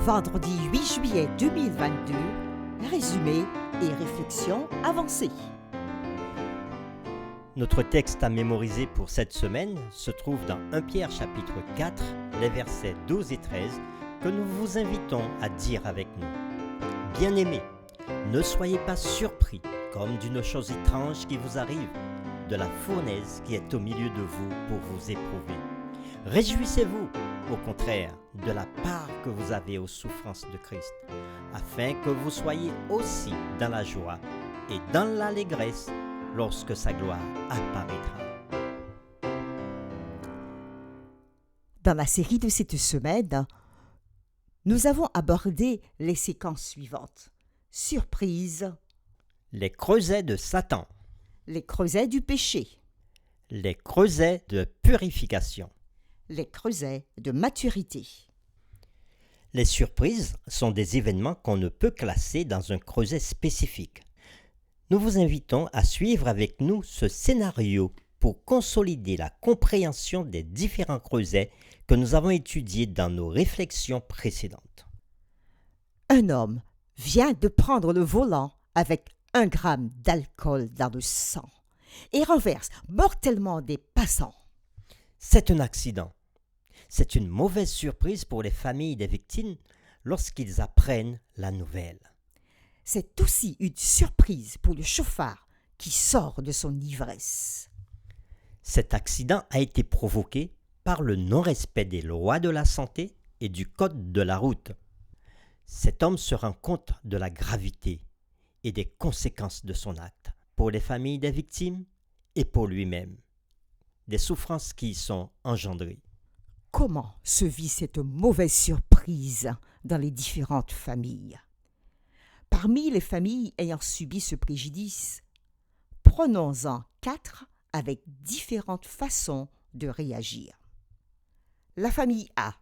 vendredi 8 juillet 2022, résumé et réflexion avancée. Notre texte à mémoriser pour cette semaine se trouve dans 1 Pierre chapitre 4, les versets 12 et 13, que nous vous invitons à dire avec nous. Bien-aimés, ne soyez pas surpris comme d'une chose étrange qui vous arrive, de la fournaise qui est au milieu de vous pour vous éprouver. Réjouissez-vous, au contraire, de la part que vous avez aux souffrances de Christ, afin que vous soyez aussi dans la joie et dans l'allégresse lorsque sa gloire apparaîtra. Dans la série de cette semaine, nous avons abordé les séquences suivantes. Surprise, Les creusets de Satan, les creusets du péché, les creusets de purification. les creusets de maturité. Les surprises sont des événements qu'on ne peut classer dans un creuset spécifique. Nous vous invitons à suivre avec nous ce scénario pour consolider la compréhension des différents creusets que nous avons étudiés dans nos réflexions précédentes. Un homme vient de prendre le volant avec 1 gramme d'alcool dans le sang et renverse mortellement des passants. C'est un accident. C'est une mauvaise surprise pour les familles des victimes lorsqu'ils apprennent la nouvelle. C'est aussi une surprise pour le chauffard qui sort de son ivresse. Cet accident a été provoqué par le non-respect des lois de la santé et du code de la route. Cet homme se rend compte de la gravité et des conséquences de son acte pour les familles des victimes et pour lui-même, des souffrances qui y sont engendrées. Comment se vit cette mauvaise surprise dans les différentes familles? Parmi les familles ayant subi ce préjudice, prenons-en 4 avec différentes façons de réagir. La famille A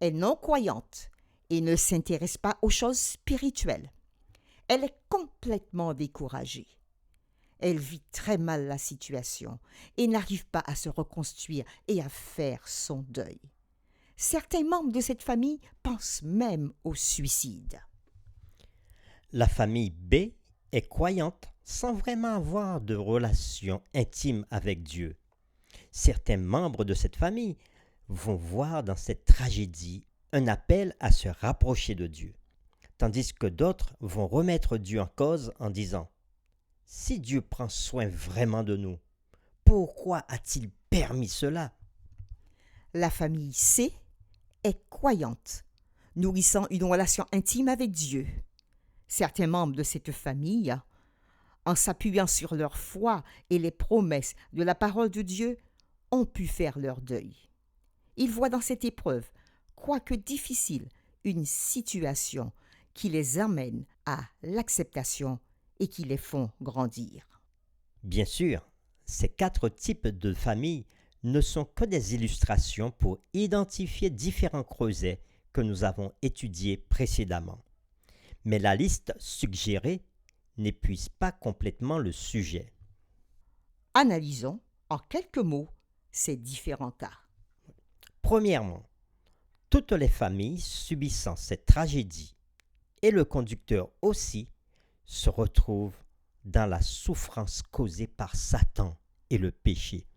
est non-croyante et ne s'intéresse pas aux choses spirituelles. Elle est complètement découragée. Elle vit très mal la situation et n'arrive pas à se reconstruire et à faire son deuil. Certains membres de cette famille pensent même au suicide. La famille B est croyante sans vraiment avoir de relation intime avec Dieu. Certains membres de cette famille vont voir dans cette tragédie un appel à se rapprocher de Dieu, tandis que d'autres vont remettre Dieu en cause en disant « Si Dieu prend soin vraiment de nous, pourquoi a-t-il permis cela ?» La famille C est croyante, nourrissant une relation intime avec Dieu. Certains membres de cette famille, en s'appuyant sur leur foi et les promesses de la parole de Dieu, ont pu faire leur deuil. Ils voient dans cette épreuve, quoique difficile, une situation qui les amène à l'acceptation et qui les font grandir. Bien sûr, ces 4 types de familles ne sont que des illustrations pour identifier différents creusets que nous avons étudiés précédemment. Mais la liste suggérée n'épuise pas complètement le sujet. Analysons en quelques mots ces différents cas. Premièrement, toutes les familles subissant cette tragédie, et le conducteur aussi, se retrouvent dans la souffrance causée par Satan et le péché.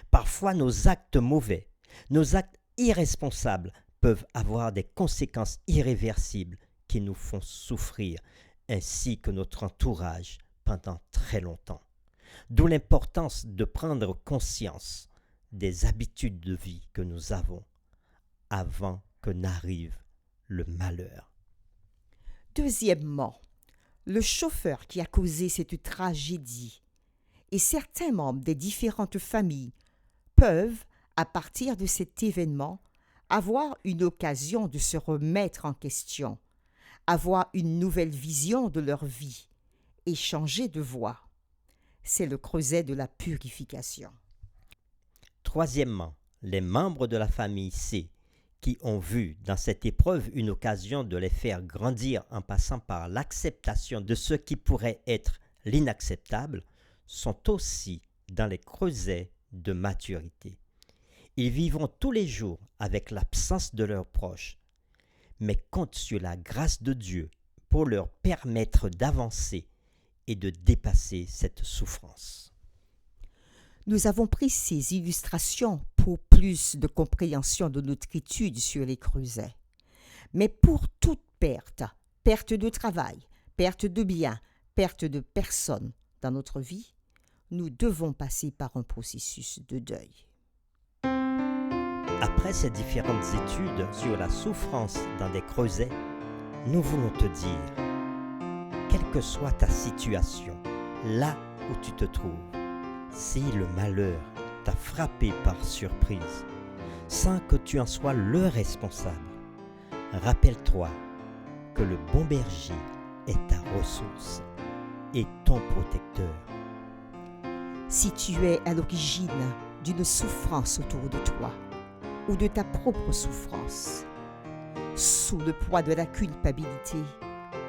Parfois, nos actes mauvais, nos actes irresponsables peuvent avoir des conséquences irréversibles qui nous font souffrir, ainsi que notre entourage pendant très longtemps. D'où l'importance de prendre conscience des habitudes de vie que nous avons avant que n'arrive le malheur. Deuxièmement, le chauffeur qui a causé cette tragédie et certains membres des différentes familles peuvent, à partir de cet événement, avoir une occasion de se remettre en question, avoir une nouvelle vision de leur vie et changer de voie. C'est le creuset de la purification. Troisièmement, les membres de la famille C qui ont vu dans cette épreuve une occasion de les faire grandir en passant par l'acceptation de ce qui pourrait être l'inacceptable sont aussi dans les creusets de maturité. Ils vivront tous les jours avec l'absence de leurs proches, mais comptent sur la grâce de Dieu pour leur permettre d'avancer et de dépasser cette souffrance. Nous avons pris ces illustrations pour plus de compréhension de notre étude sur les creusets. Mais pour toute perte, perte de travail, perte de biens, perte de personnes dans notre vie, nous devons passer par un processus de deuil. Après ces différentes études sur la souffrance dans des creusets, nous voulons te dire, quelle que soit ta situation, là où tu te trouves, si le malheur t'a frappé par surprise, sans que tu en sois le responsable, rappelle-toi que le bon berger est ta ressource et ton protecteur. Si tu es à l'origine d'une souffrance autour de toi ou de ta propre souffrance, sous le poids de la culpabilité,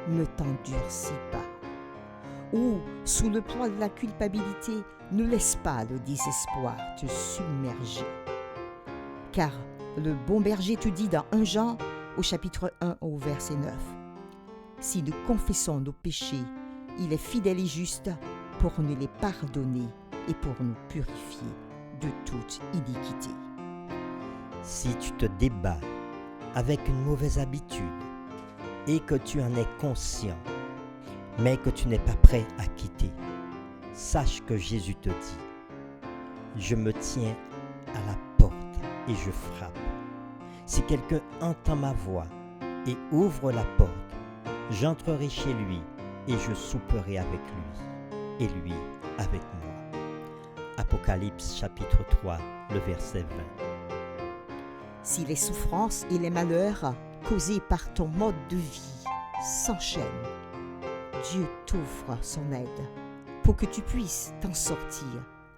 ne t'endurcis pas. Ou sous le poids de la culpabilité, ne laisse pas le désespoir te submerger. Car le bon berger te dit dans 1 Jean au chapitre 1 au verset 9, « Si nous confessons nos péchés, il est fidèle et juste pour nous les pardonner et pour nous purifier de toute iniquité. » Si tu te débats avec une mauvaise habitude et que tu en es conscient, mais que tu n'es pas prêt à quitter, sache que Jésus te dit, « Je me tiens à la porte et je frappe. Si quelqu'un entend ma voix et ouvre la porte, j'entrerai chez lui et je souperai avec lui et lui avec moi. » Apocalypse chapitre 3, le verset 20. Si les souffrances et les malheurs causés par ton mode de vie s'enchaînent, Dieu t'offre son aide pour que tu puisses t'en sortir.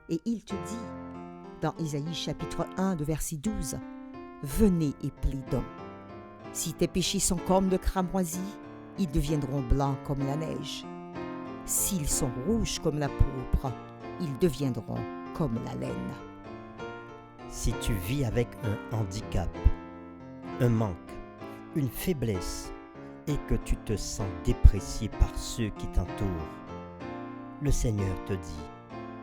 Et il te dit, dans Isaïe chapitre 1, de verset 12, « Venez et plaidons. Si tes péchés sont comme le cramoisi, ils deviendront blancs comme la neige. S'ils sont rouges comme la pourpre, ils deviendront comme la laine. » Si tu vis avec un handicap, un manque, une faiblesse et que tu te sens déprécié par ceux qui t'entourent, le Seigneur te dit,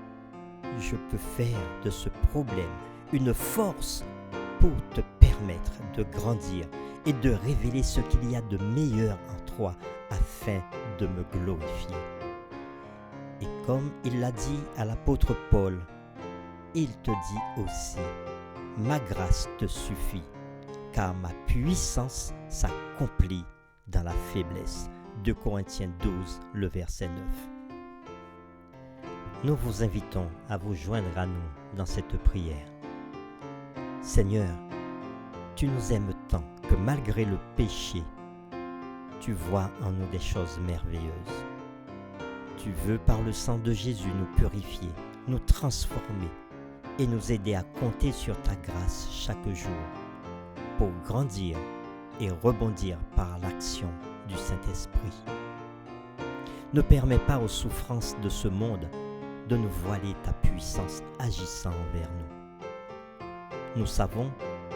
« Je peux faire de ce problème une force pour te permettre de grandir et de révéler ce qu'il y a de meilleur en toi afin de me glorifier. » Et comme il l'a dit à l'apôtre Paul, il te dit aussi, « Ma grâce te suffit, car ma puissance s'accomplit dans la faiblesse. » 2 Corinthiens 12, le verset 9. Nous vous invitons à vous joindre à nous dans cette prière. Seigneur, tu nous aimes tant que malgré le péché, tu vois en nous des choses merveilleuses. Tu veux par le sang de Jésus nous purifier, nous transformer et nous aider à compter sur ta grâce chaque jour pour grandir et rebondir par l'action du Saint-Esprit. Ne permets pas aux souffrances de ce monde de nous voiler ta puissance agissant envers nous. Nous savons,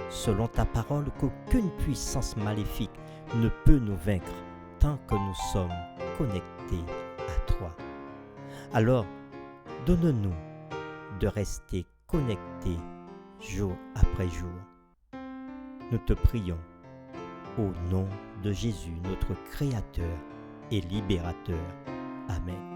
selon ta parole, qu'aucune puissance maléfique ne peut nous vaincre tant que nous sommes connectés à toi. Alors, donne-nous de rester connectés jour après jour. Nous te prions au nom de Jésus, notre Créateur et Libérateur. Amen.